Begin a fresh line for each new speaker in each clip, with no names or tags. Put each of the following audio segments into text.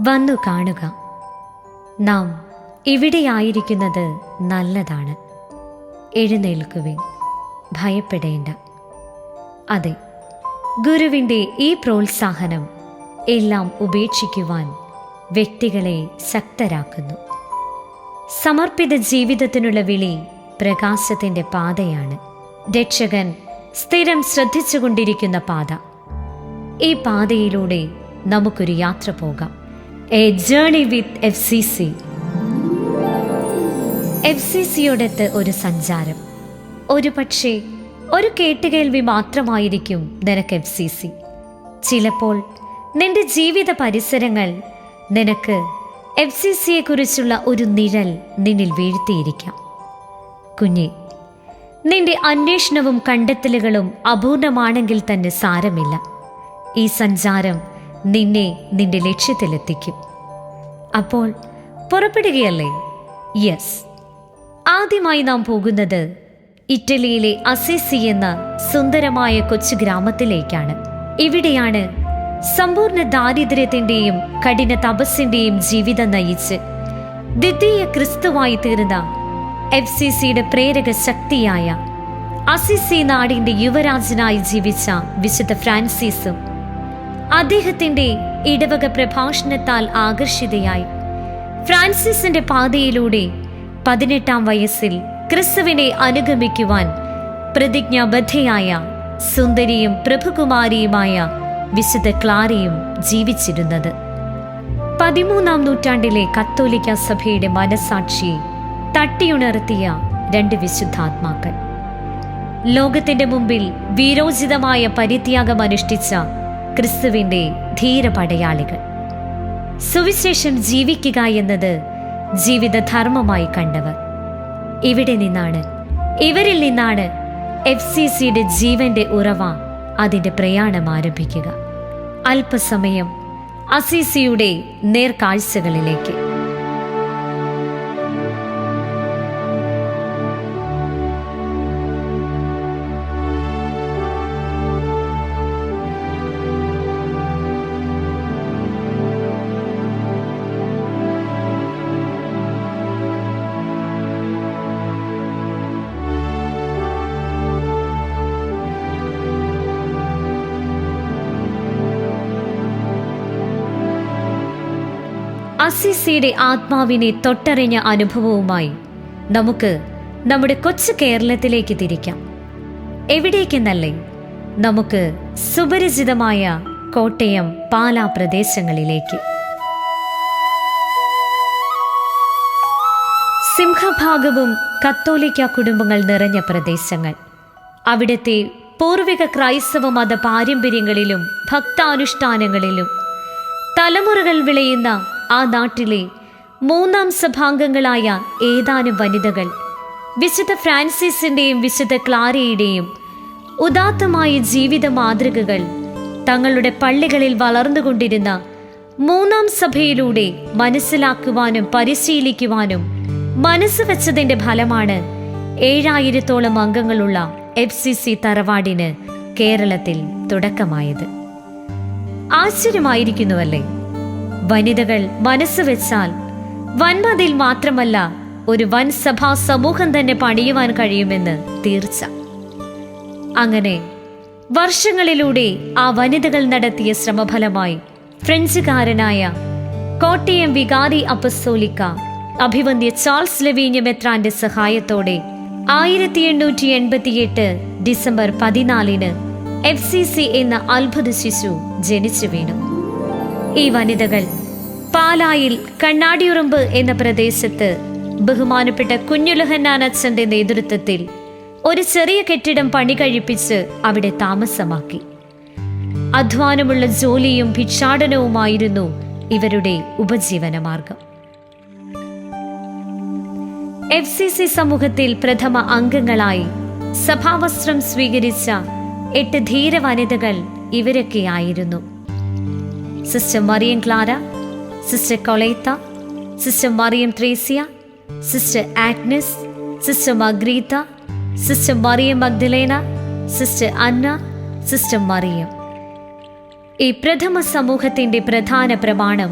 വന്നു കാണുക. നാം ഇവിടെയായിരിക്കുന്നത് നല്ലതാണ്. എഴുന്നേൽക്കുവിൻ, ഭയപ്പെടേണ്ട. അതെ, ഗുരുവിൻ്റെ ഈ പ്രോത്സാഹനം എല്ലാം ഉപേക്ഷിക്കുവാൻ വ്യക്തികളെ ശക്തരാക്കുന്നു. സമർപ്പിത ജീവിതത്തിനുള്ള വിളി പ്രകാശത്തിൻ്റെ പാതയാണ്. രക്ഷകൻ സ്ഥിരം ശ്രദ്ധിച്ചുകൊണ്ടിരിക്കുന്ന പാത. ഈ പാതയിലൂടെ നമുക്കൊരു യാത്ര പോകാം. A journey with FCC. FCCയോടൊത്ത് ഒരു സഞ്ചാരം. ഒരു പക്ഷേ ഒരു കേട്ടുകേൾവി മാത്രമായിരിക്കും നിനക്ക് FCC. ചിലപ്പോൾ നിന്റെ ജീവിത പരിസരങ്ങൾ നിനക്ക് FCCയെക്കുറിച്ചുള്ള ഒരു നിഴൽ നിന്നിൽ വീഴ്ത്തിയിരിക്കാം. കുഞ്ഞെ, നിന്റെ അന്വേഷണവും കണ്ടെത്തലുകളും അപൂർണമാണെങ്കിൽ തന്നെ സാരമില്ല. ഈ സഞ്ചാരം നിന്നെ നിന്റെ ലക്ഷ്യത്തിലെത്തിക്കും. അപ്പോൾ പുറപ്പെടുകയല്ലേ? യെസ്. ആദ്യമായി നാം പോകുന്നത് ഇറ്റലിയിലെ അസിസി എന്ന സുന്ദരമായ കൊച്ചു ഗ്രാമത്തിലേക്കാണ്. ഇവിടെയാണ് സമ്പൂർണ്ണ ദാരിദ്ര്യത്തിൻ്റെയും കഠിന തപസ്സിൻ്റെയും ജീവിതം നയിച്ച് ദ്വിതീയ ക്രിസ്തുവായി തീർന്ന FCCയുടെ പ്രേരക ശക്തിയായ അസിസി നാടിൻ്റെ യുവരാജനായി ജീവിച്ച വിശുദ്ധ ഫ്രാൻസിസും അദ്ദേഹത്തിൻ്റെ ഇടവക പ്രഭാഷണത്താൽ ആകർഷിതയായി ഫ്രാൻസിസിന്റെ പാതയിലൂടെ 18-ാം വയസ്സിൽ ക്രിസ്തുവിനെ അനുഗമിക്കുവാൻ പ്രതിജ്ഞാബദ്ധയായ സുന്ദരിയും പ്രഭുകുമാരിയുമായ വിശുദ്ധ ക്ലാരയും ജീവിച്ചിരുന്നത്. 13-ാം നൂറ്റാണ്ടിലെ കത്തോലിക്ക സഭയുടെ മനസാക്ഷിയെ തട്ടിയുണർത്തിയ 2 വിശുദ്ധാത്മാക്കൾ. ലോകത്തിന്റെ മുമ്പിൽ വീരോചിതമായ പരിത്യാഗം അനുഷ്ഠിച്ച ക്രിസ്തുവിൻ്റെ ധീരപടയാളികൾ. സുവിശേഷം ജീവിക്കുക എന്നത് ജീവിതധർമ്മമായി കണ്ടവർ. ഇവരിൽ നിന്നാണ് FCCയുടെ ജീവന്റെ ഉറവ അതിൻ്റെ പ്രയാണം ആരംഭിക്കുക. അല്പസമയം അസിസിയുടെ നേർക്കാഴ്ചകളിലേക്ക്. അസിസിയുടെ ആത്മാവിനെ തൊട്ടറിഞ്ഞ അനുഭവവുമായി നമുക്ക് നമ്മുടെ കൊച്ചു കേരളത്തിലേക്ക് തിരിക്കാം. എവിടേക്കെന്നല്ലേ? നമുക്ക് സുപരിചിതമായ കോട്ടയം, പാലാ പ്രദേശങ്ങളിലേക്ക്. സിംഹഭാഗവും കത്തോലിക്ക കുടുംബങ്ങൾ നിറഞ്ഞ പ്രദേശങ്ങൾ. അവിടുത്തെ പൂർവിക ക്രൈസ്തവ മത പാരമ്പര്യങ്ങളിലും ഭക്താനുഷ്ഠാനങ്ങളിലും തലമുറകൾ വിളയുന്ന ആ നാട്ടിലെ മൂന്നാം സഭാംഗങ്ങളായ ഏതാനും വനിതകൾ വിശുദ്ധ ഫ്രാൻസിസിൻ്റെയും വിശുദ്ധ ക്ലാരയുടെയും ഉദാത്തമായ ജീവിത മാതൃകകൾ തങ്ങളുടെ പള്ളികളിൽ വളർന്നുകൊണ്ടിരുന്ന മൂന്നാം സഭയിലൂടെ മനസ്സിലാക്കുവാനും പരിശീലിക്കുവാനും മനസ്സ് വെച്ചതിൻ്റെ ഫലമാണ് 7000-ഓളം അംഗങ്ങളുള്ള FCC തറവാടിന് കേരളത്തിൽ തുടക്കമായത്. ആശ്ചര്യമായിരിക്കുന്നുവല്ലേ? വനിതകൾ മനസ്സ് വെച്ചാൽ വൻമതിൽ മാത്രമല്ല, ഒരു വൻ സഭാ സമൂഹം തന്നെ പണിയുവാൻ കഴിയുമെന്ന് തീർച്ച. അങ്ങനെ വർഷങ്ങളിലൂടെ ആ വനിതകൾ നടത്തിയ ശ്രമഫലമായി ഫ്രഞ്ചുകാരനായ കോട്ടയം വികാരി അപ്പസ്തോലിക്ക അഭിവന്ദ്യ ചാൾസ് ലവീഞ്ഞ മെത്രാന്റെ സഹായത്തോടെ 1888 ഡിസംബർ 14 FCC എന്ന അത്ഭുത ശിശു ജനിച്ചു വീണു. ഈ വനിതകൾ പാലായിൽ കണ്ണാടിയുറമ്പ് എന്ന പ്രദേശത്ത് ബഹുമാനപ്പെട്ട കുഞ്ഞുലഹന്നാനച്ഛന്റെ നേതൃത്വത്തിൽ ഒരു ചെറിയ കെട്ടിടം പണി കഴിപ്പിച്ച് അവിടെ താമസമാക്കി. അധ്വാനമുള്ള ജോലിയും ഭിക്ഷാടനവുമായിരുന്നു ഇവരുടെ ഉപജീവനമാർഗം. FCC സമൂഹത്തിൽ പ്രഥമ അംഗങ്ങളായി സഭാവസ്ത്രം സ്വീകരിച്ച 8 ധീര വനിതകൾ ഇവരൊക്കെയായിരുന്നു: sister Mariam Clara, sister Coletta, sister Mariam Thresia, sister Agnes, sister Margaretha, sister Mariam Magdalena, sister Anna, sister Mariam. ഈ പ്രഥമ സമൂഹത്തിന്റെ പ്രധാന പ്രമാണം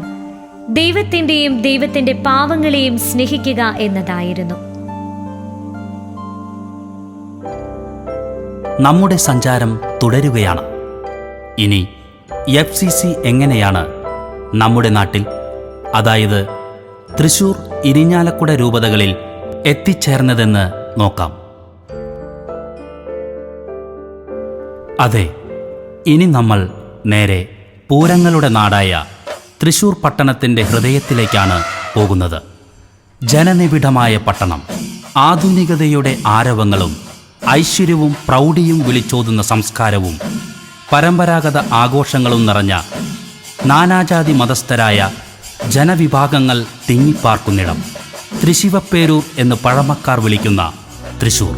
ദൈവത്തിൻ്റെയും ദൈവത്തിൻ്റെ പാവങ്ങളെയും സ്നേഹിക്കുക എന്നതായിരുന്നു.
നമ്മുടെ സഞ്ചാരം തുടരുകയാണ്. ഇനി FCC എങ്ങനെയാണ് നമ്മുടെ നാട്ടിൽ, അതായത് തൃശൂർ, ഇരിഞ്ഞാലക്കുട രൂപതകളിൽ എത്തിച്ചേർന്നതെന്ന് നോക്കാം. അതെ, ഇനി നമ്മൾ നേരെ പൂരങ്ങളുടെ നാടായ തൃശൂർ പട്ടണത്തിൻ്റെ ഹൃദയത്തിലേക്കാണ് പോകുന്നത്. ജനനിബിഡമായ പട്ടണം, ആധുനികതയുടെ ആരവങ്ങളും ഐശ്വര്യവും പ്രൗഢിയും വിളിച്ചോതുന്ന സംസ്കാരവും പരമ്പരാഗത ആഘോഷങ്ങളും നിറഞ്ഞ നാനാജാതി മതസ്ഥരായ ജനവിഭാഗങ്ങൾ തിങ്ങിപ്പാർക്കുന്നിടം, തൃശിവപ്പേരൂർ എന്ന് പഴമക്കാർ വിളിക്കുന്ന തൃശൂർ.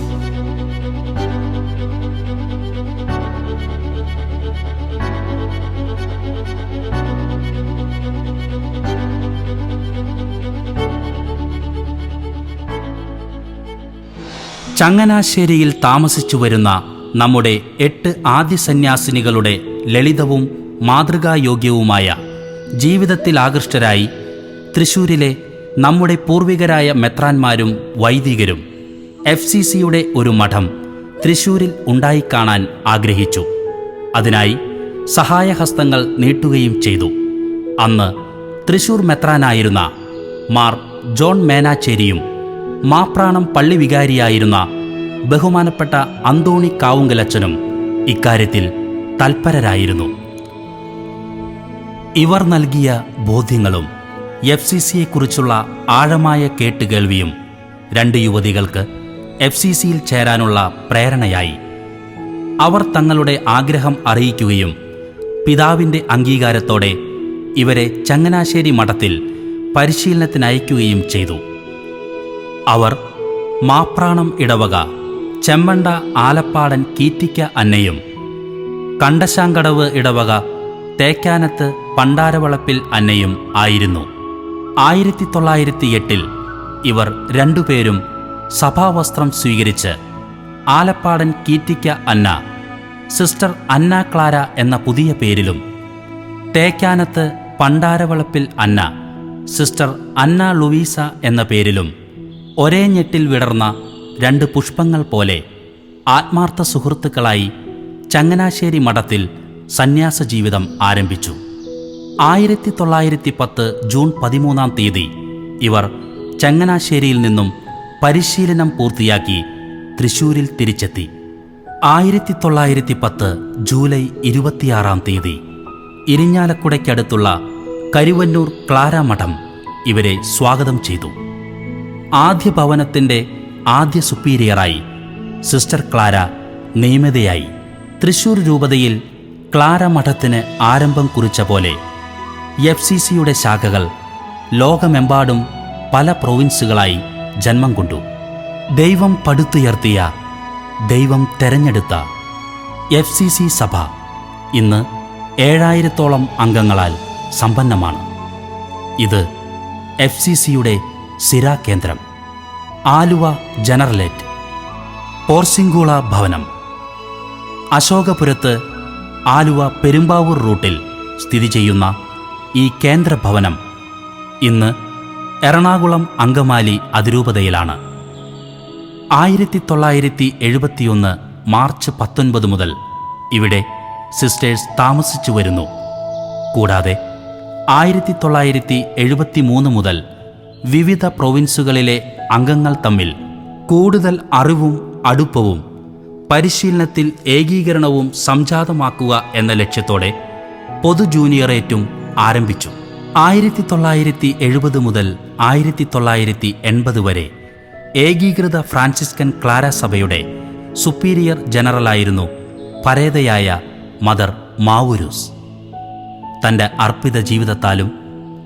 ചങ്ങനാശ്ശേരിയിൽ താമസിച്ചു വരുന്ന നമ്മുടെ 8 ആദ്യ സന്യാസിനികളുടെ ലളിതവും മാതൃകായോഗ്യവുമായ ജീവിതത്തിൽ ആകൃഷ്ടരായി തൃശൂരിലെ നമ്മുടെ പൂർവികരായ മെത്രാന്മാരും വൈദികരും FCCയുടെ ഒരു മഠം തൃശൂരിൽ ഉണ്ടായിക്കാണാൻ ആഗ്രഹിച്ചു. അതിനായി സഹായഹസ്തങ്ങൾ നീട്ടുകയും ചെയ്തു. അന്ന് തൃശൂർ മെത്രാനായിരുന്ന മാർ ജോൺ മേനാച്ചേരിയും മാപ്രാണം പള്ളി വികാരിയായിരുന്ന ബഹുമാനപ്പെട്ട അന്തോണി കാവുങ്കലച്ചനും ഇക്കാര്യത്തിൽ തൽപരരായിരുന്നു. ഇവർ നൽകിയ ബോധ്യങ്ങളും FCCയെക്കുറിച്ചുള്ള ആഴമായ കേട്ടുകേൾവിയും 2 യുവതികൾക്ക് FCCയിൽ ചേരാനുള്ള പ്രേരണയായി. അവർ തങ്ങളുടെ ആഗ്രഹം അറിയിക്കുകയും പിതാവിൻ്റെ അംഗീകാരത്തോടെ ഇവരെ ചങ്ങനാശ്ശേരി മഠത്തിൽ പരിശീലനത്തിനയക്കുകയും ചെയ്തു. അവർ മാപ്രാണം ഇടവക ചെമ്മണ്ട ആലപ്പാടൻ കീറ്റിക്ക അന്നയും, കണ്ടശാങ്കടവ് ഇടവക തേക്കാനത്ത് പണ്ടാരവളപ്പിൽ അന്നയും ആയിരുന്നു. 1908 ഇവർ 2 പേരും സഭാവസ്ത്രം സ്വീകരിച്ച് ആലപ്പാടൻ കീറ്റിക്ക അന്ന സിസ്റ്റർ അന്ന ക്ലാര എന്ന പുതിയ പേരിലും, തേക്കാനത്ത് പണ്ടാരവളപ്പിൽ അന്ന സിസ്റ്റർ അന്ന ലൂവീസ എന്ന പേരിലും ഒരേ ഞെട്ടിൽ വിടർന്ന 2 പുഷ്പങ്ങൾ പോലെ ആത്മാർത്ഥ സുഹൃത്തുക്കളായി ചങ്ങനാശ്ശേരി മഠത്തിൽ സന്യാസ ജീവിതം ആരംഭിച്ചു. 1910 ജൂൺ 13 ഇവർ ചങ്ങനാശ്ശേരിയിൽ നിന്നും പരിശീലനം പൂർത്തിയാക്കി തൃശൂരിൽ തിരിച്ചെത്തി. 1910 ജൂലൈ 26 ഇരിഞ്ഞാലക്കുടയ്ക്കടുത്തുള്ള കരുവന്നൂർ ക്ലാര മഠം ഇവരെ സ്വാഗതം ചെയ്തു. ആദ്യ ഭവനത്തിൻ്റെ ആദ്യ സുപ്പീരിയറായി സിസ്റ്റർ ക്ലാര നിയമിതയായി. തൃശൂർ രൂപതയിൽ ക്ലാര മഠത്തിന് ആരംഭം കുറിച്ച പോലെ FCCയുടെ ശാഖകൾ ലോകമെമ്പാടും പല പ്രൊവിൻസുകളായി ജന്മം കൊണ്ടു. ദൈവം പടുത്തുയർത്തിയ, ദൈവം തെരഞ്ഞെടുത്ത FCC സഭ ഇന്ന് 7000-ഓളം അംഗങ്ങളാൽ സമ്പന്നമാണ്. ഇത് FCCയുടെ സിരാകേന്ദ്രം. ആലുവ ജനറലേറ്റ്, പോർസിംഗൂള ഭവനം, അശോകപുരത്ത് ആലുവ പെരുമ്പാവൂർ റൂട്ടിൽ സ്ഥിതി ചെയ്യുന്ന ഈ കേന്ദ്ര ഭവനം ഇന്ന് എറണാകുളം അങ്കമാലി അതിരൂപതയിലാണ്. 1971 മാർച്ച് 19 മുതൽ ഇവിടെ സിസ്റ്റേഴ്സ് താമസിച്ചു വരുന്നു. കൂടാതെ 1973 മുതൽ വിവിധ പ്രൊവിൻസുകളിലെ അംഗങ്ങൾ തമ്മിൽ കൂടുതൽ അറിവും അടുപ്പവും പരിശീലനത്തിൽ ഏകീകരണവും സംജാതമാക്കുക എന്ന ലക്ഷ്യത്തോടെ പൊതു ജൂനിയറേറ്റും ആരംഭിച്ചു. 1970 മുതൽ 1980 വരെ ഏകീകൃത ഫ്രാൻസിസ്കൻ ക്ലാര സഭയുടെ സുപ്പീരിയർ ജനറലായിരുന്നു പരേതയായ മദർ മാവുരൂസ്. തൻ്റെ അർപ്പിത ജീവിതത്താലും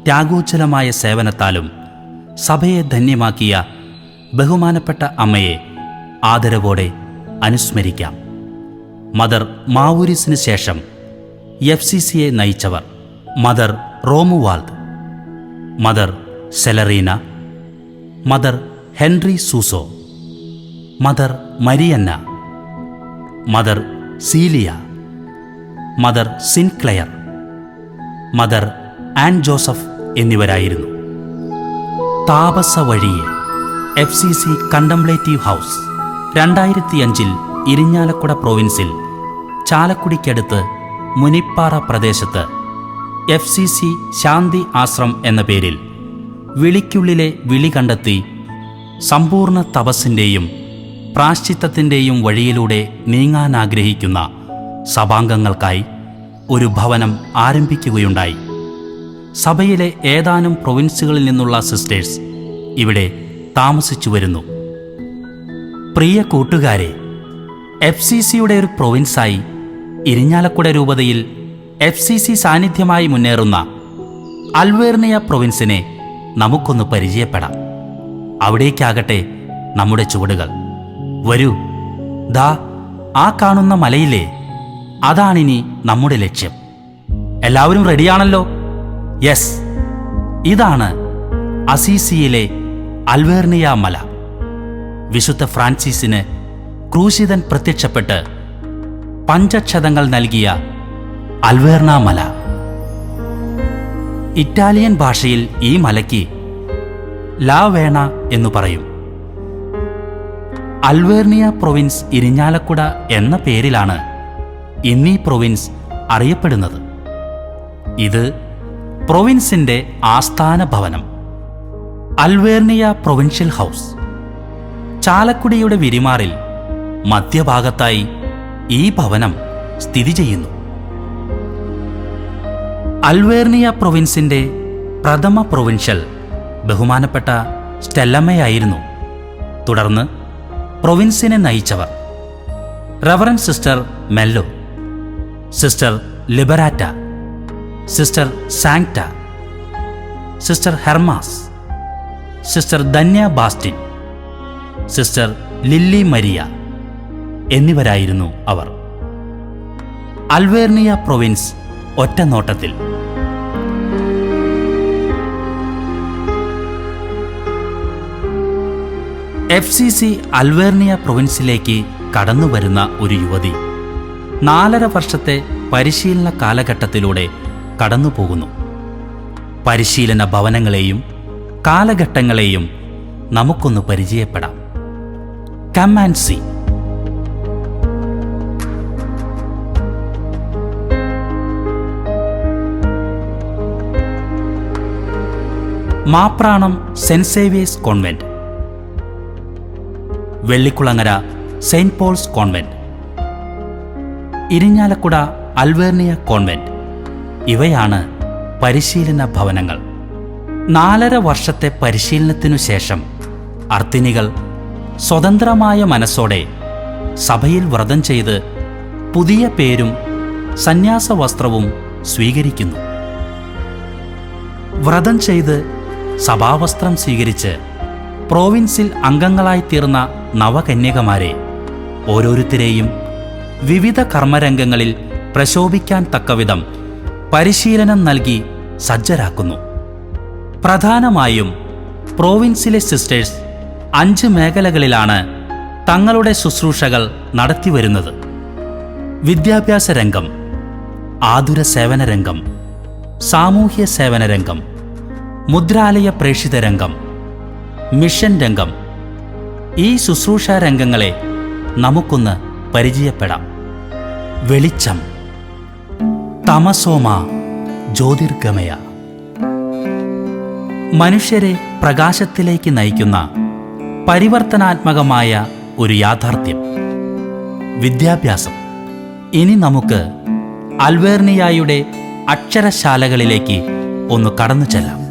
ത്യാഗോജ്ജലമായ സേവനത്താലും സഭയെ ധന്യമാക്കിയ ബഹുമാനപ്പെട്ട അമ്മയെ ആദരവോടെ അനുസ്മരിക്കാം. മദർ മാവുരീസിന് ശേഷം FCCയെ നയിച്ചവർ mother Romuald, mother Celerina, mother Henry Suso, mother Marianna, mother Celia, mother Sinclair, mother Ann Joseph എന്നിവരായിരുന്നു. താപസ വഴിയെ FCC കണ്ടംപ്ലേറ്റീവ് ഹൗസ് 2005 ഇരിഞ്ഞാലക്കുട പ്രൊവിൻസിൽ ചാലക്കുടിക്കടുത്ത് മുനിപ്പാറ പ്രദേശത്ത് FCC ശാന്തി ആശ്രം എന്ന പേരിൽ വിളിക്കുള്ളിലെ വിളി കണ്ടെത്തി സമ്പൂർണ്ണ തപസ്സിൻ്റെയും പ്രാശ്ചിത്തത്തിൻ്റെയും വഴിയിലൂടെ നീങ്ങാനാഗ്രഹിക്കുന്ന സഭാംഗങ്ങൾക്കായി ഒരു ഭവനം ആരംഭിക്കുകയുണ്ടായി. സഭയിലെ ഏതാനും പ്രൊവിൻസുകളിൽ നിന്നുള്ള സിസ്റ്റേഴ്സ് ഇവിടെ താമസിച്ചു വരുന്നു. പ്രിയ കൂട്ടുകാരെ, FCCയുടെ ഒരു പ്രൊവിൻസായി ഇരിഞ്ഞാലക്കുട രൂപതയിൽ FCC സാന്നിധ്യമായി മുന്നേറുന്ന അൽവേർണിയ പ്രൊവിൻസിനെ നമുക്കൊന്ന് പരിചയപ്പെടാം. അവിടേക്കാകട്ടെ നമ്മുടെ ചുവടുകൾ. വരൂ, ദാ ആ കാണുന്ന മലയിലെ അതാണിനി നമ്മുടെ ലക്ഷ്യം. എല്ലാവരും റെഡിയാണല്ലോ? യെസ്, ഇതാണ് അസീസിയിലെ അൽവേർണിയ മല. വിശുദ്ധ ഫ്രാൻസിസിന് ക്രൂശിതൻ പ്രത്യക്ഷപ്പെട്ട് പഞ്ചക്ഷതങ്ങൾ നൽകിയ അൽവേർണ മല. ഇറ്റാലിയൻ ഭാഷയിൽ ഈ മലയ്ക്ക് ലാ വേണ എന്നു പറയും. അൽവേർണിയ പ്രൊവിൻസ് ഇരിഞ്ഞാലക്കുട എന്ന പേരിലാണ് ഇന്നീ പ്രൊവിൻസ് അറിയപ്പെടുന്നത്. ഇത് പ്രൊവിൻസിന്റെ ആസ്ഥാന ഭവനം, അൽവേർണിയ പ്രൊവിൻഷ്യൽ ഹൗസ്, ചാലക്കുടിയുടെ വിരിമാറിൽ മധ്യഭാഗത്തായി ഈ ഭവനം സ്ഥിതി ചെയ്യുന്നു. അൽവേർണിയ പ്രൊവിൻസിന്റെ പ്രഥമ പ്രൊവിൻഷ്യൽ ബഹുമാനപ്പെട്ട സ്റ്റെല്ലമ്മയായിരുന്നു. തുടർന്ന് പ്രൊവിൻസിനെ നയിച്ചവർ reverend sister Mello, sister Liberata, sister Sancta, sister Hermas, sister Dhanya Bastin, sister Lilly Maria എന്നിവരായിരുന്നു അവർ. അൽവേർണിയ പ്രൊവിൻസ് ഒറ്റ നോട്ടത്തിൽ FCC അൽവേർണിയ പ്രൊവിൻസിലേക്ക് കടന്നുവരുന്ന ഒരു യുവതി 4.5 വർഷത്തെ പരിശീലന കാലഘട്ടത്തിലൂടെ കടന്നുപോകുന്നു. പരിശീലന ഭവനങ്ങളെയും കാലഘട്ടങ്ങളെയും നമുക്കൊന്ന് പരിചയപ്പെടാം. Come and see. Mapranam saint Xavier's convent, Vellikulangara saint Paul's convent, Irinjalakuda Alvernia convent, ഇവയാണ് പരിശീലന ഭവനങ്ങൾ. 4.5 വർഷത്തെ പരിശീലനത്തിനു ശേഷം അർത്തിനികൾ സ്വതന്ത്രമായ മനസ്സോടെ സഭയിൽ വ്രതം ചെയ്ത് പുതിയ പേരും സന്യാസ വസ്ത്രവും സ്വീകരിക്കുന്നു. വ്രതം ചെയ്ത് സഭാവസ്ത്രം സ്വീകരിച്ച് പ്രോവിൻസിൽ അംഗങ്ങളായിത്തീർന്ന നവകന്യകമാരെ ഓരോരുത്തരെയും വിവിധ കർമ്മരംഗങ്ങളിൽ പ്രശോഭിക്കാൻ തക്കവിധം പരിശീലനം നൽകി സജ്ജരാക്കുന്നു. പ്രധാനമായും പ്രോവിൻസിലെ സിസ്റ്റേഴ്സ് 5 മേഖലകളിലാണ് തങ്ങളുടെ ശുശ്രൂഷകൾ നടത്തിവരുന്നത്: വിദ്യാഭ്യാസ രംഗം, ആതുര സേവന രംഗം, സാമൂഹ്യ സേവന രംഗം, മുദ്രാലയ പ്രേക്ഷിത രംഗം, മിഷൻ രംഗം. ഈ ശുശ്രൂഷ രംഗങ്ങളെ നമുക്കൊന്ന് പരിചയപ്പെടാം. വെളിച്ചം, തമസോമ ജ്യോതിർഗമയ. മനുഷ്യരെ പ്രകാശത്തിലേക്ക് നയിക്കുന്ന പരിവർത്തനാത്മകമായ ഒരു യാഥാർത്ഥ്യം. വിദ്യാഭ്യാസം. ഇനി നമുക്ക് അൽവേർണിയായുടെ അക്ഷരശാലകളിലേക്ക് ഒന്ന് കടന്നു ചെല്ലാം.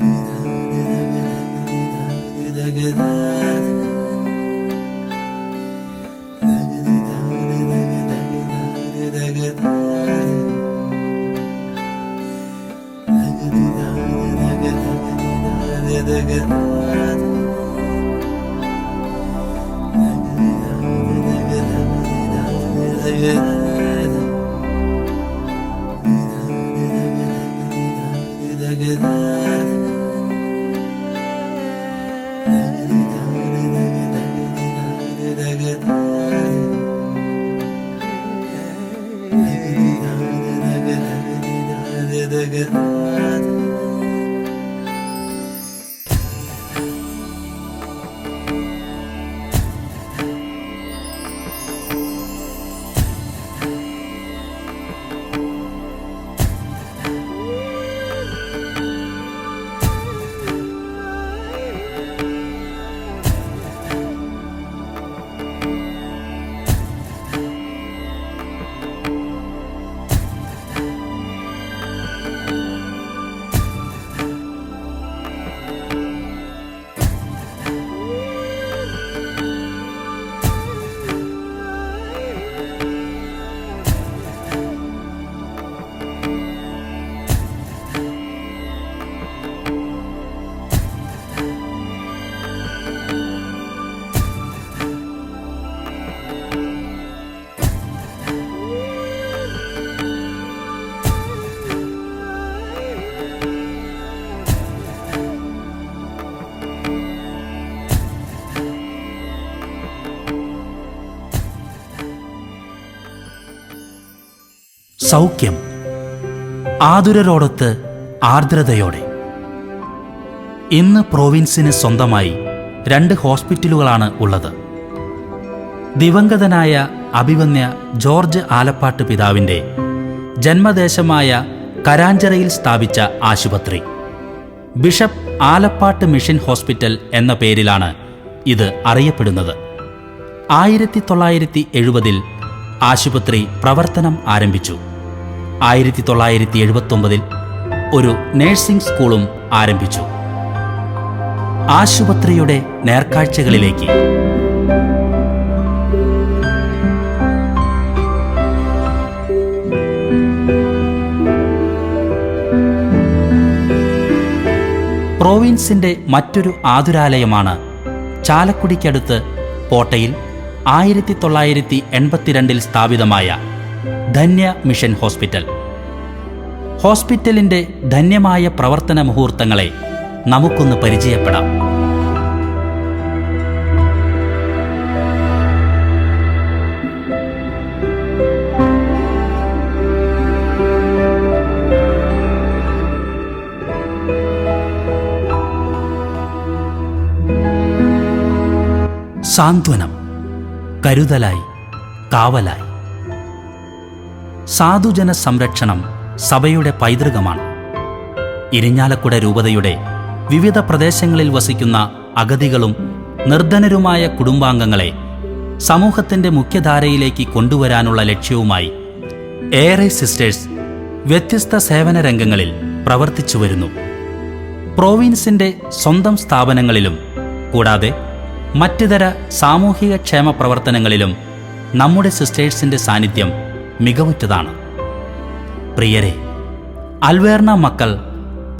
സൗഖ്യം. ആതുരരോടൊത്ത് ആർദ്രതയോടെ. ഇന്ന് പ്രോവിൻസിന് സ്വന്തമായി 2 ഹോസ്പിറ്റലുകളാണ് ഉള്ളത്. ദിവംഗതനായ അഭിവന്യ ജോർജ് ആലപ്പാട്ട് പിതാവിൻ്റെ ജന്മദേശമായ കരാഞ്ചിറയിൽ സ്ഥാപിച്ച ആശുപത്രി ബിഷപ്പ് ആലപ്പാട്ട് മിഷൻ ഹോസ്പിറ്റൽ എന്ന പേരിലാണ് ഇത് അറിയപ്പെടുന്നത്. 1970-ൽ ആശുപത്രി പ്രവർത്തനം ആരംഭിച്ചു. 1979-ൽ ഒരു നഴ്സിംഗ് സ്കൂളും ആരംഭിച്ചു. ആശുപത്രിയുടെ നേർക്കാഴ്ചകളിലേക്ക്. പ്രോവിൻസിന്റെ മറ്റൊരു ആതുരാലയമാണ് ചാലക്കുടിക്കടുത്ത് പോട്ടയിൽ 1982-ൽ സ്ഥാപിതമായ ധന്യ മിഷൻ ഹോസ്പിറ്റൽ. ഹോസ്പിറ്റലിന്റെ ധന്യമായ പ്രവർത്തന മുഹൂർത്തങ്ങളെ നമുക്കൊന്ന് പരിചയപ്പെടാം. സാന്ത്വനം, കരുതലായി, കാവലായി. സാധുജന സംരക്ഷണം സഭയുടെ പൈതൃകമാണ്. ഇരിഞ്ഞാലക്കുട രൂപതയുടെ വിവിധ പ്രദേശങ്ങളിൽ വസിക്കുന്ന അഗതികളും നിർധനരുമായ കുടുംബാംഗങ്ങളെ സമൂഹത്തിൻ്റെ മുഖ്യധാരയിലേക്ക് കൊണ്ടുവരാനുള്ള ലക്ഷ്യവുമായി ഏറെ സിസ്റ്റേഴ്സ് വ്യത്യസ്ത സേവന രംഗങ്ങളിൽ പ്രവർത്തിച്ചു വരുന്നു. പ്രോവിൻസിൻ്റെ സ്വന്തം സ്ഥാപനങ്ങളിലും കൂടാതെ മറ്റു തര സാമൂഹിക ക്ഷേമ പ്രവർത്തനങ്ങളിലും നമ്മുടെ സിസ്റ്റേഴ്സിൻ്റെ സാന്നിധ്യം മികവുറ്റതാണ്. പ്രിയരെ, അൽവേർണ മക്കൾ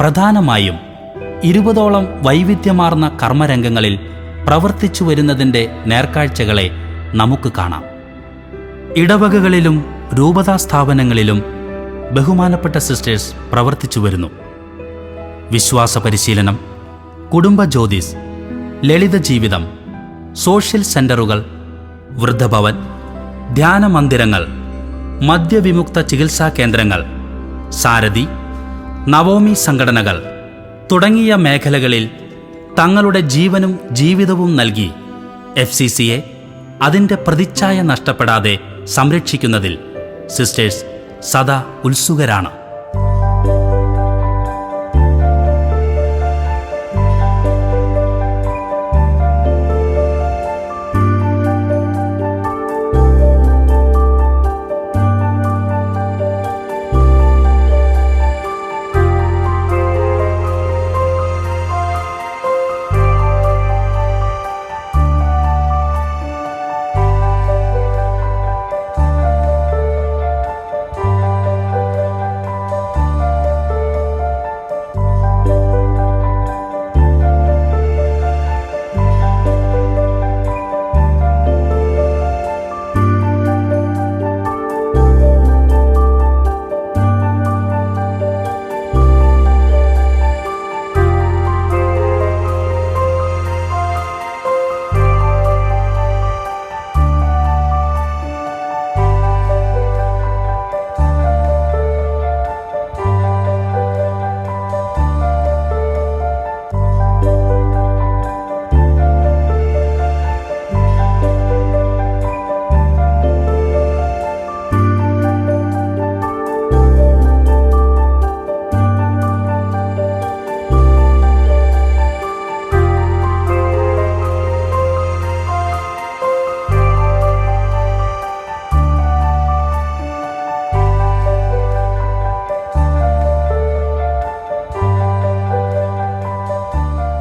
പ്രധാനമായും 20ഓളം വൈവിധ്യമാർന്ന കർമ്മരംഗങ്ങളിൽ പ്രവർത്തിച്ചു വരുന്നതിൻ്റെ നേർക്കാഴ്ചകളെ നമുക്ക് കാണാം. ഇടവകകളിലും രൂപതാ സ്ഥാപനങ്ങളിലും ബഹുമാനപ്പെട്ട സിസ്റ്റേഴ്സ് പ്രവർത്തിച്ചു വരുന്നു. വിശ്വാസ പരിശീലനം, കുടുംബ ജ്യോതിസ്, ലളിത ജീവിതം, സോഷ്യൽ സെന്ററുകൾ, വൃദ്ധഭവൻ, ധ്യാന മന്ദിരങ്ങൾ, മദ്യവിമുക്ത ചികിത്സാ കേന്ദ്രങ്ങൾ, സാരഥി, നവോമി സംഘടനകൾ തുടങ്ങിയ മേഖലകളിൽ തങ്ങളുടെ ജീവനും ജീവിതവും നൽകി FCCയെ അതിൻ്റെ പ്രതിച്ഛായ നഷ്ടപ്പെടാതെ സംരക്ഷിക്കുന്നതിൽ സിസ്റ്റേഴ്സ് സദാ ഉത്സുകരാണ്.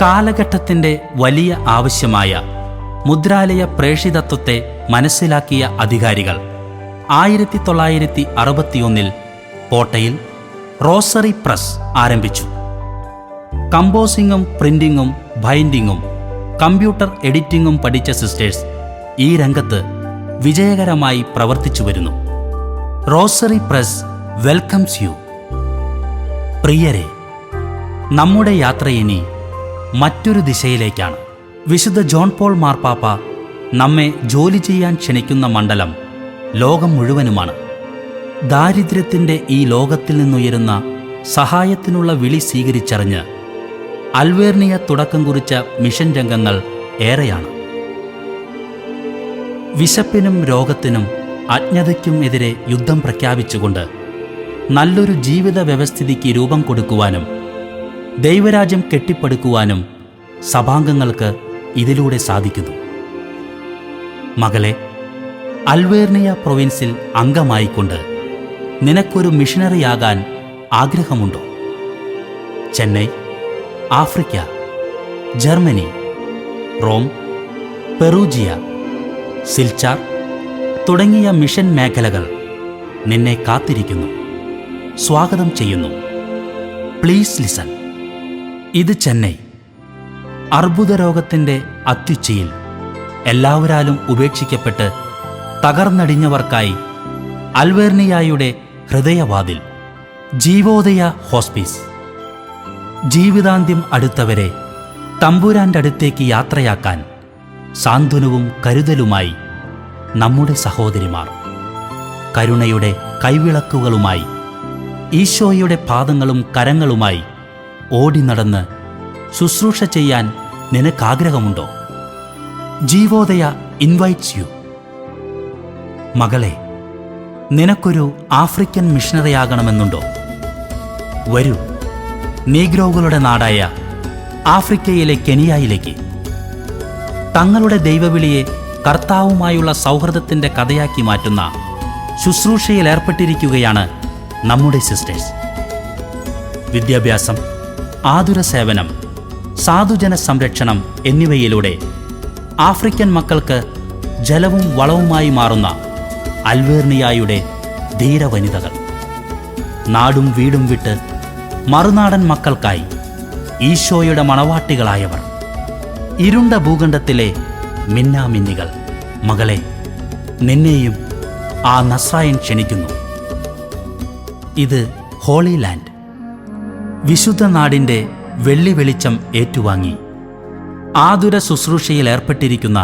കാലഘട്ടത്തിൻ്റെ വലിയ ആവശ്യമായ മുദ്രാലയ പ്രേഷിതത്വത്തെ മനസ്സിലാക്കിയ അധികാരികൾ 1961 പോട്ടയിൽ റോസറി പ്രസ് ആരംഭിച്ചു. കമ്പോസിങ്ങും പ്രിന്റിങ്ങും ബൈൻഡിങ്ങും കമ്പ്യൂട്ടർ എഡിറ്റിംഗും പഠിച്ച സിസ്റ്റേഴ്സ് ഈ രംഗത്ത് വിജയകരമായി പ്രവർത്തിച്ചു വരുന്നു. Rosary press welcomes U. പ്രിയരെ, നമ്മുടെ യാത്ര ഇനി മറ്റൊരു ദിശയിലേക്കാണ്. വിശുദ്ധ ജോൺ പോൾ മാർപ്പാപ്പ നമ്മെ ജോലി ചെയ്യാൻ ക്ഷണിക്കുന്ന മണ്ഡലം ലോകം മുഴുവനുമാണ്. ദാരിദ്ര്യത്തിൻ്റെ ഈ ലോകത്തിൽ നിന്നുയരുന്ന സഹായത്തിനുള്ള വിളി സ്വീകരിച്ചറിഞ്ഞ് അൽവേർണിയ തുടക്കം കുറിച്ച മിഷൻ രംഗങ്ങൾ ഏറെയാണ്. വിശപ്പിനും രോഗത്തിനും അജ്ഞതയ്ക്കും എതിരെ യുദ്ധം പ്രഖ്യാപിച്ചുകൊണ്ട് നല്ലൊരു ജീവിത വ്യവസ്ഥിതിക്ക് രൂപം കൊടുക്കുവാനും ദൈവരാജ്യം കെട്ടിപ്പടുക്കുവാനും സഭാംഗങ്ങൾക്ക് ഇതിലൂടെ സാധിക്കുന്നു. മകളെ, അൽവേർണിയ പ്രൊവിൻസിൽ അംഗമായിക്കൊണ്ട് നിനക്കൊരു മിഷനറിയാകാൻ ആഗ്രഹമുണ്ടോ? Chennai, Africa, Germany, Rome, Perugia, Silchar തുടങ്ങിയ മിഷൻ മേഖലകൾ നിന്നെ കാത്തിരിക്കുന്നു, സ്വാഗതം ചെയ്യുന്നു. Please listen. ഇത് ചെന്നൈ. അർബുദരോഗത്തിൻ്റെ അത്യുച്ചയിൽ എല്ലാവരാലും ഉപേക്ഷിക്കപ്പെട്ട് തകർന്നടിഞ്ഞവർക്കായി അൽവേർണിയായുടെ ഹൃദയവാതിൽ, ജീവോദയ ഹോസ്പീസ്. ജീവിതാന്ത്യം അടുത്തവരെ തമ്പുരാൻ്റെ അടുത്തേക്ക് യാത്രയാക്കാൻ സാന്ത്വനവും കരുതലുമായി നമ്മുടെ സഹോദരിമാർ, കരുണയുടെ കൈവിളക്കുകളുമായി ഈശോയുടെ പാദങ്ങളും കരങ്ങളുമായി ഓടി നടന്ന് ശുശ്രൂഷ ചെയ്യാൻ നിനക്കാഗ്രഹമുണ്ടോ? Jeevodaya invites U. മകളെ, നിനക്കൊരു ആഫ്രിക്കൻ മിഷണറിയാകണമെന്നുണ്ടോ? വരൂ, നീഗ്രോകളുടെ നാടായ ആഫ്രിക്കയിലെ കെനിയയിലേക്ക്. തങ്ങളുടെ ദൈവവിളിയെ കർത്താവുമായുള്ള സൗഹൃദത്തിൻ്റെ കഥയാക്കി മാറ്റുന്ന ശുശ്രൂഷയിൽ ഏർപ്പെട്ടിരിക്കുകയാണ് നമ്മുടെ സിസ്റ്റേഴ്സ്. വിദ്യാഭ്യാസം, ആതുര സേവനം, സാധുജന സംരക്ഷണം എന്നിവയിലൂടെ ആഫ്രിക്കൻ മക്കൾക്ക് ജലവും വളവുമായി മാറുന്ന അൽവേർണിയായുടെ ധീരവനിതകൾ. നാടും വീടും വിട്ട് മറുനാടൻ മക്കൾക്കായി ഈശോയുടെ മണവാട്ടികളായവർ. ഇരുണ്ട ഭൂഖണ്ഡത്തിലെ മിന്നാമിന്നികൾ. മകളെ, നിന്നെയും ആ നസ്രായൻ ക്ഷണിക്കുന്നു. ഇത് ഹോളി ലാൻഡ്. വിശുദ്ധ നാടിൻ്റെ വെള്ളി വെളിച്ചം ഏറ്റുവാങ്ങി ആതുര ശുശ്രൂഷയിൽ ഏർപ്പെട്ടിരിക്കുന്ന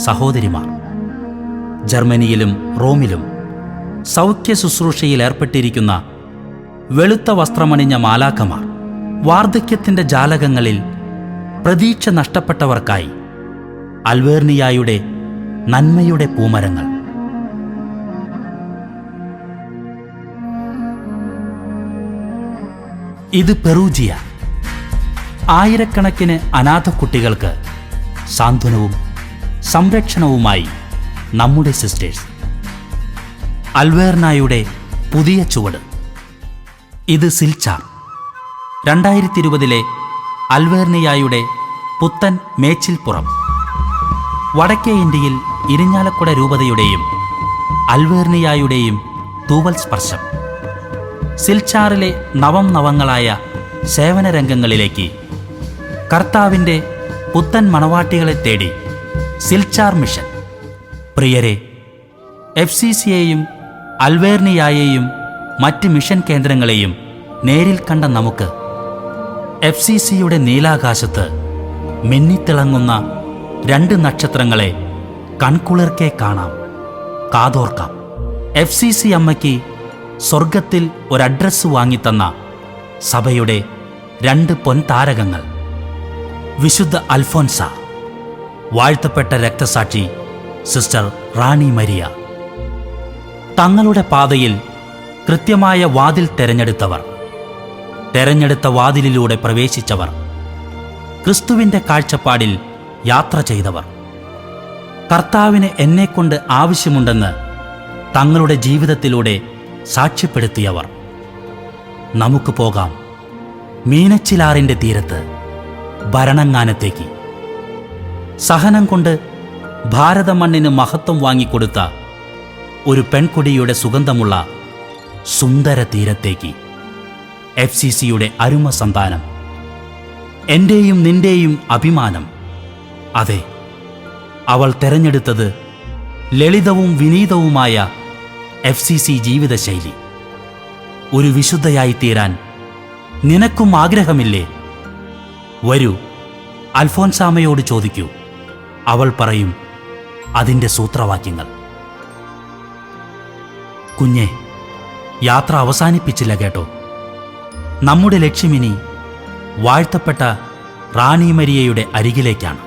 സഹോദരിമാർ. ജർമ്മനിയിലും റോമിലും സൗഖ്യ ശുശ്രൂഷയിൽ ഏർപ്പെട്ടിരിക്കുന്ന വെളുത്ത വസ്ത്രമണിഞ്ഞ മാലാഖമാർ. വാർദ്ധക്യത്തിൻ്റെ ജാലകങ്ങളിൽ പ്രതീക്ഷ നഷ്ടപ്പെട്ടവർക്കായി അൽവേർണിയായുടെ നന്മയുടെ പൂമരങ്ങൾ. ഇത് പെറൂജിയ. ആയിരക്കണക്കിന് അനാഥ കുട്ടികൾക്ക് സാന്ത്വനവും സംരക്ഷണവുമായി നമ്മുടെ സിസ്റ്റേഴ്സ്. അൽവേർണായുടെ പുതിയ ചുവട്. ഇത് സിൽച്ചാർ. 2020 അൽവേർണിയായുടെ പുത്തൻ മേച്ചിൽപ്പുറം. വടക്കേ ഇന്ത്യയിൽ ഇരിഞ്ഞാലക്കുട രൂപതയുടെയും അൽവേർണിയായുടെയും തൂവൽ സ്പർശം. സിൽച്ചാറിലെ നവങ്ങളായ സേവന രംഗങ്ങളിലേക്ക് കർത്താവിൻ്റെ പുത്തൻ മണവാട്ടികളെ തേടി സിൽച്ചാർ മിഷൻ. പ്രിയരെ, FCCയെയും അൽവേർണിയായെയും മറ്റ് മിഷൻ കേന്ദ്രങ്ങളെയും നേരിൽ കണ്ട നമുക്ക് FCCയുടെ നീലാകാശത്ത് മിന്നിത്തിളങ്ങുന്ന 2 നക്ഷത്രങ്ങളെ കൺകുളിർക്കെ കാണാം, കാതോർക്കാം. FCC അമ്മയ്ക്ക് സ്വർഗത്തിൽ ഒരഡ്രസ് വാങ്ങിത്തന്ന സഭയുടെ 2 പൊൻതാരകങ്ങൾ. വിശുദ്ധ അൽഫോൻസ, വാഴ്ത്തപ്പെട്ട രക്തസാക്ഷി സിസ്റ്റർ റാണി മരിയ. തങ്ങളുടെ പാതയിൽ കൃത്യമായ വാതിൽ തെരഞ്ഞെടുത്ത വാതിലിലൂടെ പ്രവേശിച്ചവർ. ക്രിസ്തുവിൻ്റെ കാഴ്ചപ്പാടിൽ യാത്ര ചെയ്തവർ. കർത്താവിന് എന്നെക്കൊണ്ട് ആവശ്യമുണ്ടെന്ന് തങ്ങളുടെ ജീവിതത്തിലൂടെ സാക്ഷ്യപ്പെടുത്തിയവർ. നമുക്ക് പോകാം മീനച്ചിലാറിൻ്റെ തീരത്ത് ഭരണങ്ങാനത്തേക്ക്. സഹനം കൊണ്ട് ഭാരതമണ്ണിന് മഹത്വം വാങ്ങിക്കൊടുത്ത ഒരു പെൺകൊടിയുടെ സുഗന്ധമുള്ള സുന്ദര തീരത്തേക്ക്. FCCയുടെ അരുമ സന്താനം, എൻ്റെയും നിന്റെയും അഭിമാനം. അതെ, അവൾ തെരഞ്ഞെടുത്തത് ലളിതവും വിനീതവുമായ FCC ജീവിതശൈലി. ഒരു വിശുദ്ധയായി തീരാൻ നിനക്കും ആഗ്രഹമില്ലേ? വരൂ, അൽഫോൻസാമയോട് ചോദിക്കൂ. അവൾ പറയും അതിൻ്റെ സൂത്രവാക്യങ്ങൾ. കുഞ്ഞെ, യാത്ര അവസാനിപ്പിച്ചില്ല കേട്ടോ. നമ്മുടെ ലക്ഷ്യമിനി വാഴ്ത്തപ്പെട്ട റാണി മരിയയുടെ അരികിലേക്കാണ്.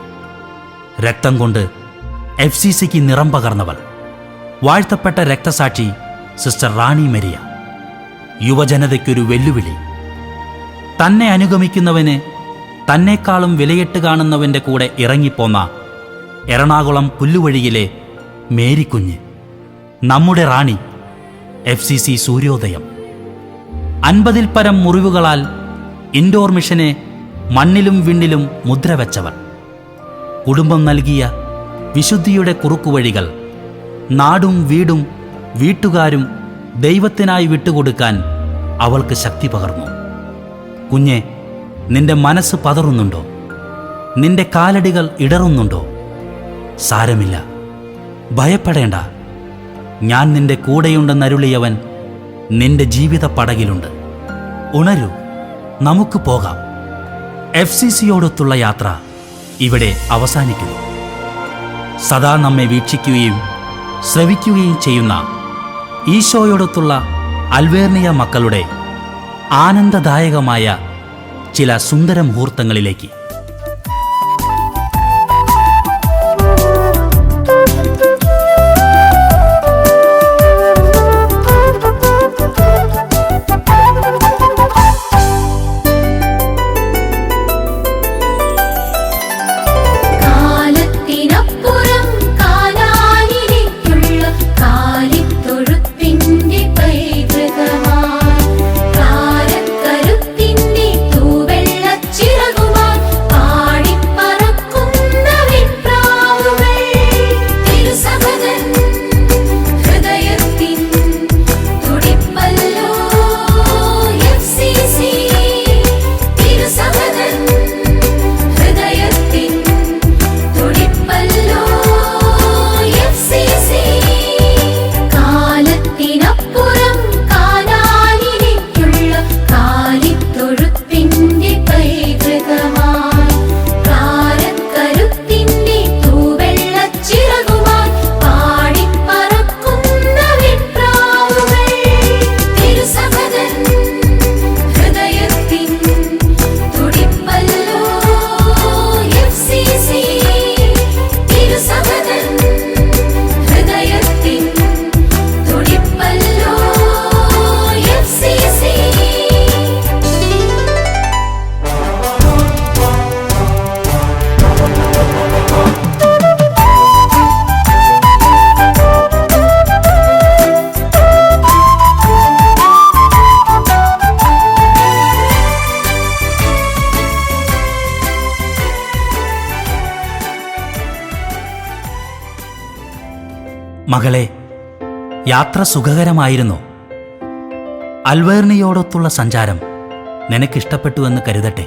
രക്തം കൊണ്ട് FCCക്ക് നിറം പകർന്നവൾ, വാഴ്ത്തപ്പെട്ട രക്തസാക്ഷി സിസ്റ്റർ റാണി മരിയ. യുവജനതയ്ക്കൊരു വെല്ലുവിളി. തന്നെ അനുഗമിക്കുന്നവന് തന്നെക്കാളും വിലയിട്ട് കാണുന്നവൻ്റെ കൂടെ ഇറങ്ങിപ്പോന്ന എറണാകുളം പുല്ലുവഴിയിലെ മേരിക്കുഞ്ഞ്, നമ്മുടെ റാണി. FCC സൂര്യോദയം. 50-ൽ പരം മുറിവുകളാൽ ഇൻഡോർ മിഷനെ മണ്ണിലും വിണ്ണിലും മുദ്രവെച്ചവർ. കുടുംബം നൽകിയ വിശുദ്ധിയുടെ കുറുക്കുവഴികൾ. നാടും വീടും വീട്ടുകാരും ദൈവത്തിനായി വിട്ടുകൊടുക്കാൻ അവൾക്ക് ശക്തി പകർന്നു. കുഞ്ഞെ, നിന്റെ മനസ്സ് പതറുന്നുണ്ടോ? നിന്റെ കാലടികൾ ഇടറുന്നുണ്ടോ? സാരമില്ല, ഭയപ്പെടേണ്ട. ഞാൻ നിന്റെ കൂടെയുണ്ടെന്നരുളിയവൻ നിന്റെ ജീവിത പടകിലുണ്ട്. ഉണരൂ, നമുക്ക് പോകാം. FCCയോടൊത്തുള്ള യാത്ര ഇവിടെ അവസാനിക്കുന്നു. സദാ നമ്മെ വീക്ഷിക്കുകയും ശ്രവിക്കുകയും ചെയ്യുന്ന ഈശോയോടൊത്തുള്ള അൽവേർണിയ മക്കളുടെ ആനന്ദദായകമായ ചില സുന്ദര മുഹൂർത്തങ്ങളിലേക്ക്. മകളെ, യാത്ര സുഖകരമായിരുന്നു. അൽവേർണിയോടൊത്തുള്ള സഞ്ചാരം നിനക്കിഷ്ടപ്പെട്ടുവെന്ന് കരുതട്ടെ.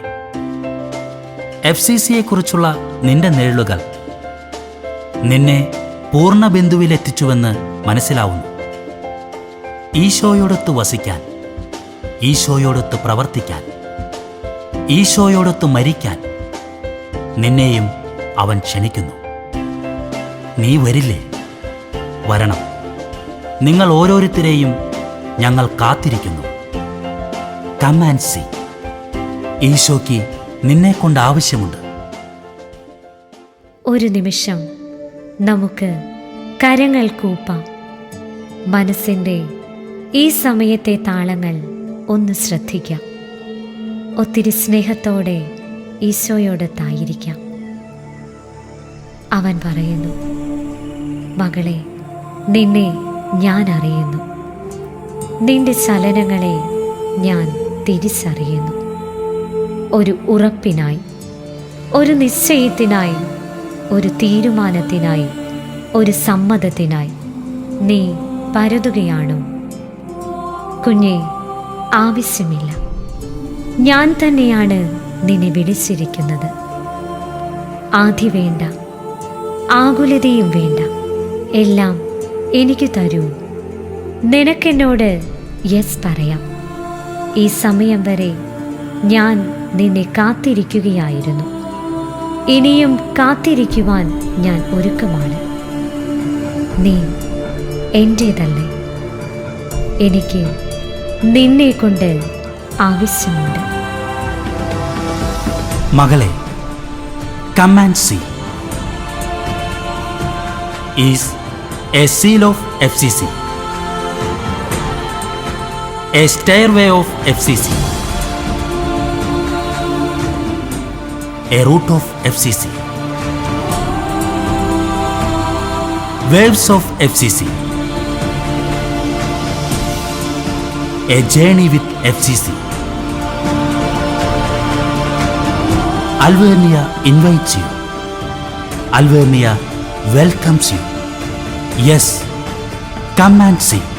FCCയെക്കുറിച്ചുള്ള നിന്റെ നിഴലുകൾ നിന്നെ പൂർണ്ണ ബിന്ദുവിലെത്തിച്ചുവെന്ന് മനസ്സിലാവുന്നു. ഈശോയോടൊത്ത് വസിക്കാൻ, ഈശോയോടൊത്ത് പ്രവർത്തിക്കാൻ, ഈശോയോടൊത്ത് മരിക്കാൻ നിന്നെയും അവൻ ക്ഷണിക്കുന്നു. നീ വരില്ലേ? വരണം. നിങ്ങൾ ഓരോരുത്തരെയും ഞങ്ങൾ കാത്തിരിക്കുന്നു. Come and see. ഈശോയ്ക്ക് നിന്നെക്കൊണ്ട് ആവശ്യമുണ്ട്.
ഒരു നിമിഷം നമുക്ക് കരങ്ങൾ കൂപ്പാം. മനസ്സിൻ്റെ ഈ സമയത്തെ താളങ്ങൾ ഒന്ന് ശ്രദ്ധിക്കാം. ഒത്തിരി സ്നേഹത്തോടെ ഈശോയോടൊത്തായിരിക്കാം. അവൻ പറയുന്നു, മകളെ, നിന്നെ ഞാൻ അറിയുന്നു. നിന്റെ ചലനങ്ങളെ ഞാൻ തിരിച്ചറിയുന്നു. ഒരു ഉറപ്പിനായി, ഒരു നിശ്ചയത്തിനായി, ഒരു തീരുമാനത്തിനായി, ഒരു സമ്മതത്തിനായി നീ പരതുകയാണോ? കുഞ്ഞെ, ആവശ്യമില്ല. ഞാൻ തന്നെയാണ് നിന്നെ വിളിച്ചിരിക്കുന്നത്. ആധി വേണ്ട, ആകുലതയും വേണ്ട. എല്ലാം എനിക്ക് തരൂ. നിനക്കെന്നോട് യെസ് പറയാം. ഈ സമയം വരെ ഞാൻ നിന്നെ കാത്തിരിക്കുകയായിരുന്നു. ഇനിയും കാത്തിരിക്കുവാൻ ഞാൻ ഒരുക്കമാണ്. നീ എൻ്റേതല്ലേ? എനിക്ക് നിന്നെ കൊണ്ട് ആവശ്യമുണ്ട്.
മകളെ, come and see is a seal of FCC, a stairway of FCC, a route of FCC, waves of FCC, a journey with FCC. Alvernia invites you. Alvernia welcomes you. Yes, come and see.